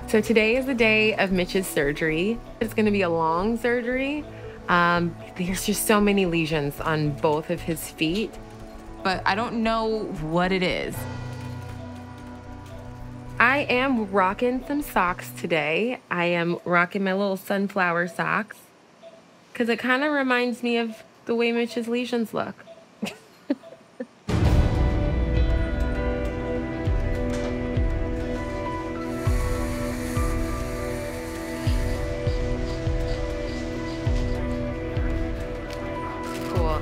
So today is the day of Mitch's surgery. It's gonna be a long surgery. There's just so many lesions on both of his feet, but I don't know what it is. I am rocking some socks today. I am rocking my little sunflower socks because it kind of reminds me of the way Mitch's lesions look. Cool.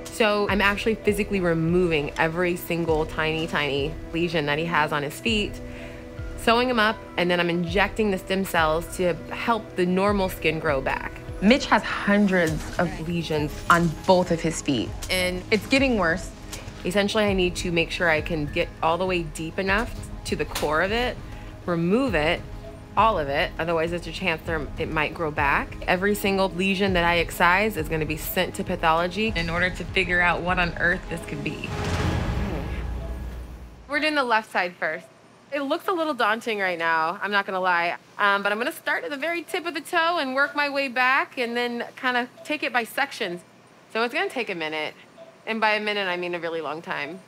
So I'm actually physically removing every single tiny lesion that he has on his feet, sewing them up, and then I'm injecting the stem cells to help the normal skin grow back. Mitch has hundreds of lesions on both of his feet, and it's getting worse. Essentially, I need to make sure I can get all the way deep enough to the core of it, remove it, all of it, otherwise there's a chance it might grow back. Every single lesion that I excise is gonna be sent to pathology in order to figure out what on earth this could be. We're doing the left side first. It looks a little daunting right now, I'm not gonna lie, but I'm gonna start at the very tip of the toe and work my way back and then kind of take it by sections. So it's gonna take a minute, and by a minute I mean a really long time.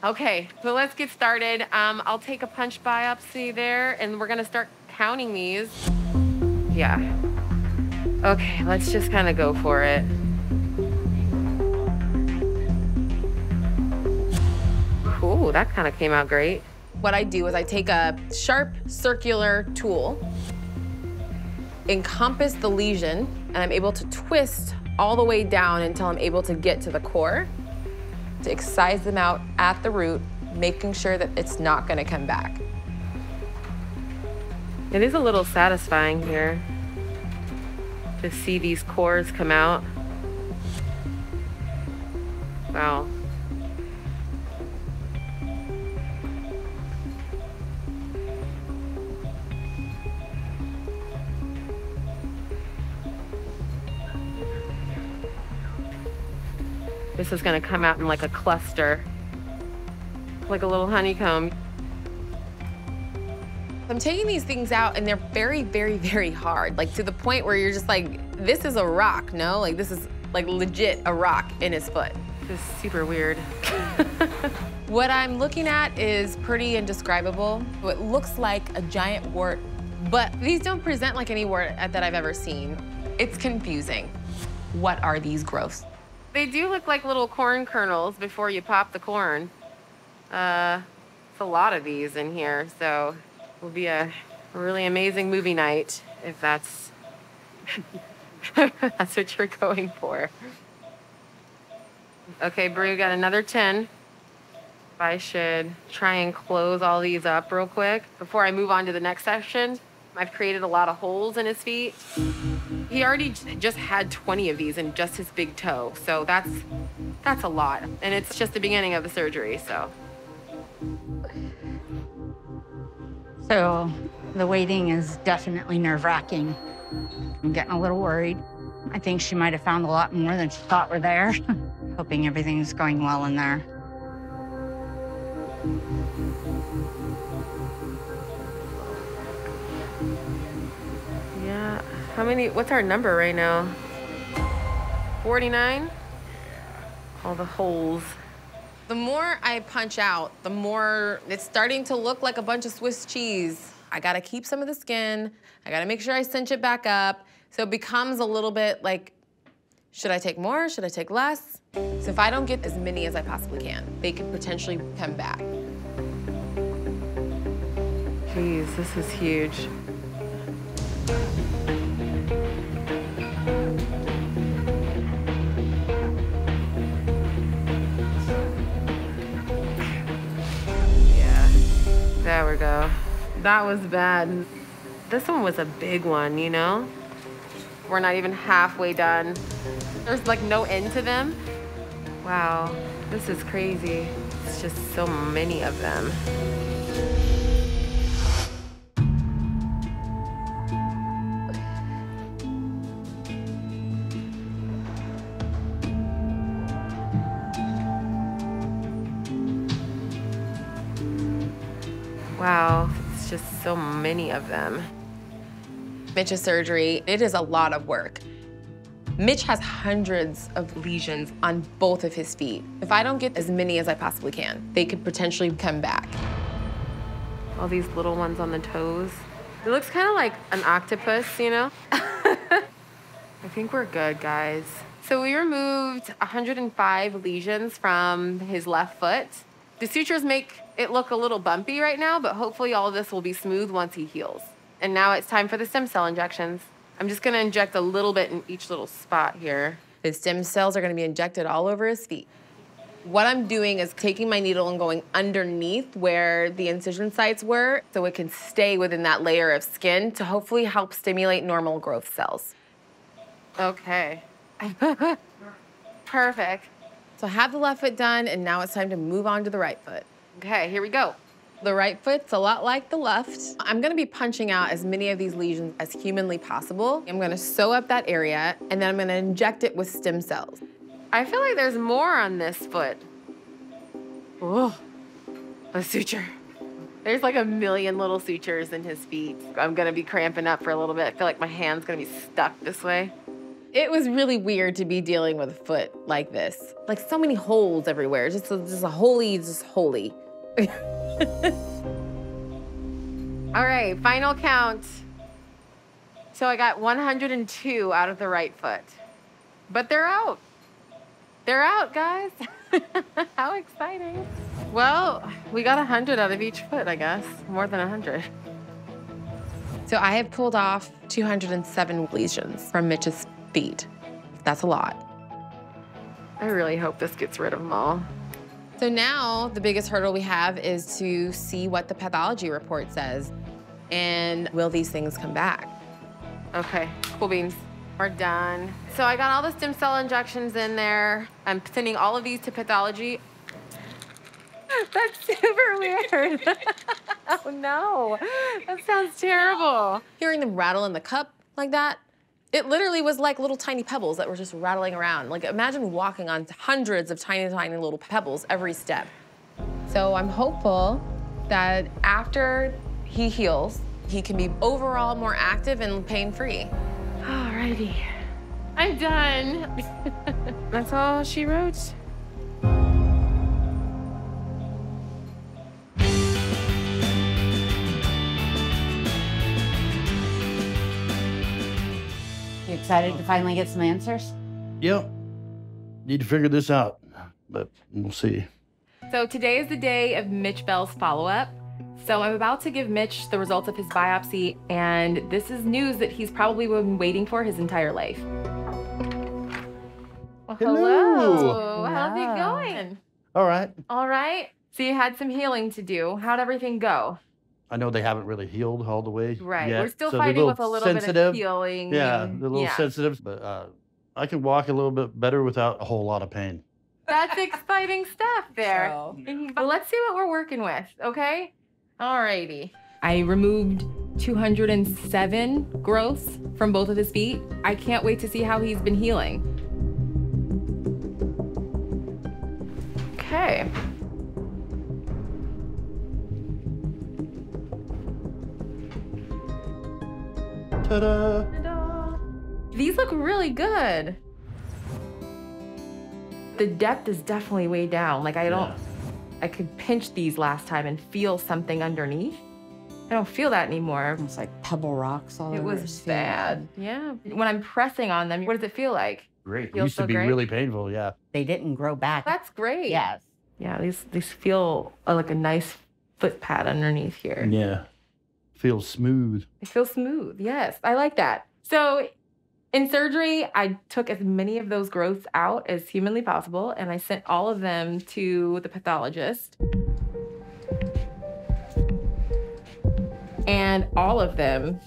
Okay, so let's get started. I'll take a punch biopsy there and we're gonna start counting these. Yeah. Okay, let's just kind of go for it. Ooh, that kind of came out great. What I do is I take a sharp circular tool, encompass the lesion, and I'm able to twist all the way down until I'm able to get to the core, to excise them out at the root, making sure that it's not gonna come back. It is a little satisfying here to see these cores come out. Wow. This is gonna come out in like a cluster, like a little honeycomb. I'm taking these things out and they're very hard, like to the point where you're just like, this is a rock, no? Like this is like legit a rock in his foot. This is super weird. What I'm looking at is pretty indescribable. It looks like a giant wart, but these don't present like any wart that I've ever seen. It's confusing. What are these growths? They do look like little corn kernels before you pop the corn. It's a lot of these in here, so it will be a really amazing movie night if that's that's what you're going for. Okay, Brew, got another 10. I should try and close all these up real quick before I move on to the next section. I've created a lot of holes in his feet. He already just had 20 of these in just his big toe, so that's a lot. And it's just the beginning of the surgery, so. So the waiting is definitely nerve-wracking. I'm getting a little worried. I think she might have found a lot more than she thought were there. Hoping everything's going well in there. Yeah, what's our number right now? 49? All the holes. The more I punch out, the more it's starting to look like a bunch of Swiss cheese. I gotta keep some of the skin. I gotta make sure I cinch it back up. So it becomes a little bit like, should I take more? Should I take less? So if I don't get as many as I possibly can, they could potentially come back. Jeez, this is huge. There we go. That was bad. This one was a big one, you know? We're not even halfway done. There's like no end to them. Wow, this is crazy. It's just so many of them. Wow, just so many of them. Mitch's surgery, it is a lot of work. Mitch has hundreds of lesions on both of his feet. If I don't get as many as I possibly can, they could potentially come back. All these little ones on the toes. It looks kind of like an octopus, you know? I think we're good, guys. So we removed 105 lesions from his left foot. The sutures make it look a little bumpy right now, but hopefully all of this will be smooth once he heals. And now it's time for the stem cell injections. I'm just gonna inject a little bit in each little spot here. His stem cells are gonna be injected all over his feet. What I'm doing is taking my needle and going underneath where the incision sites were so it can stay within that layer of skin to hopefully help stimulate normal growth cells. Okay. Perfect. So I have the left foot done, and now it's time to move on to the right foot. Okay, here we go. The right foot's a lot like the left. I'm gonna be punching out as many of these lesions as humanly possible. I'm gonna sew up that area, and then I'm gonna inject it with stem cells. I feel like there's more on this foot. Oh, a suture. There's like a million little sutures in his feet. I'm gonna be cramping up for a little bit. I feel like my hand's gonna be stuck this way. It was really weird to be dealing with a foot like this. Like so many holes everywhere, just a holy. All right, final count. So I got 102 out of the right foot, but they're out. They're out, guys. How exciting. Well, we got 100 out of each foot, I guess. More than 100. So I have pulled off 207 lesions from Mitch's feet. That's a lot. I really hope this gets rid of them all. So now the biggest hurdle we have is to see what the pathology report says. And will these things come back? Okay, cool beans. We're done. So I got all the stem cell injections in there. I'm sending all of these to pathology. That's super weird. Oh no, that sounds terrible. Hearing them rattle in the cup like that, it literally was like little tiny pebbles that were just rattling around. Like imagine walking on hundreds of tiny, tiny little pebbles every step. So I'm hopeful that after he heals, he can be overall more active and pain-free. Alrighty, I'm done. That's all she wrote. You excited to finally get some answers? Yep. Need to figure this out, but we'll see. So today is the day of Mitch Bell's follow-up. So I'm about to give Mitch the results of his biopsy, and this is news that he's probably been waiting for his entire life. Well, hello. How's it going? All right. All right. So you had some healing to do. How'd everything go? I know they haven't really healed all the way Right. yet, We're still so fighting they're with a little bit of healing. Yeah, they're a little sensitive, but I can walk a little bit better without a whole lot of pain. That's exciting stuff there. So. But let's see what we're working with, okay? Alrighty. I removed 207 growths from both of his feet. I can't wait to see how he's been healing. Okay. Ta-da! Ta-da. These look really good. The depth is definitely way down. Like I could pinch these last time and feel something underneath. I don't feel that anymore. It's like pebble rocks all over. It was bad. Yeah. When I'm pressing on them, what does it feel like? Great. It Feels used to so be great? really painful, yeah. They didn't grow back. That's great. Yes. Yeah, these feel like a nice foot pad underneath here. Yeah. Feels smooth. It feels smooth, yes. I like that. So in surgery, I took as many of those growths out as humanly possible, and I sent all of them to the pathologist. And all of them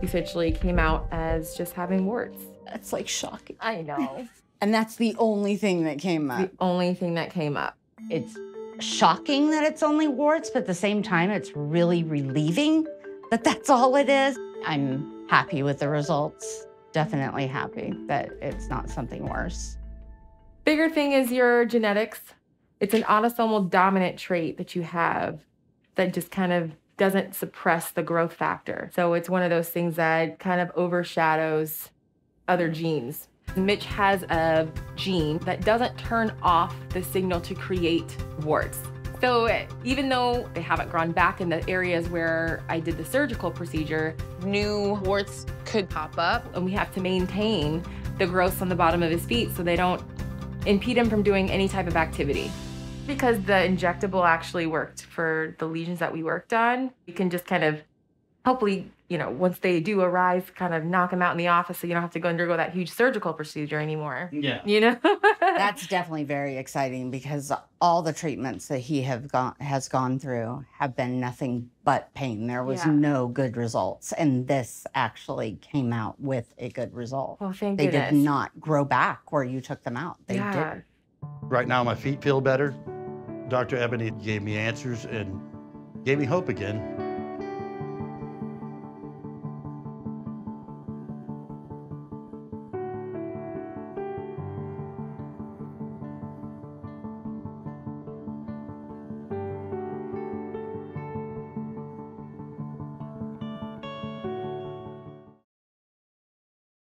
essentially came out as just having warts. That's like shocking. I know. And that's the only thing that came up. The only thing that came up. It's shocking that it's only warts, but at the same time, it's really relieving that that's all it is. I'm happy with the results. Definitely happy that it's not something worse. Bigger thing is your genetics. It's an autosomal dominant trait that you have that just kind of doesn't suppress the growth factor. So it's one of those things that kind of overshadows other genes. Mitch has a gene that doesn't turn off the signal to create warts. So even though they haven't grown back in the areas where I did the surgical procedure, New warts could pop up. and we have to maintain the growths on the bottom of his feet so they don't impede him from doing any type of activity. Because the injectable actually worked for the lesions that we worked on, we can just kind of, hopefully, you know, once they do arise, kind of knock them out in the office so you don't have to go undergo that huge surgical procedure anymore. Yeah. You know? That's definitely very exciting because all the treatments that he has gone through have been nothing but pain. There was Yeah. no good results, and this actually came out with a good result. Well, thank They goodness. did not grow back where you took them out. They Yeah. did. Right now, my feet feel better. Dr. Ebonie gave me answers and gave me hope again.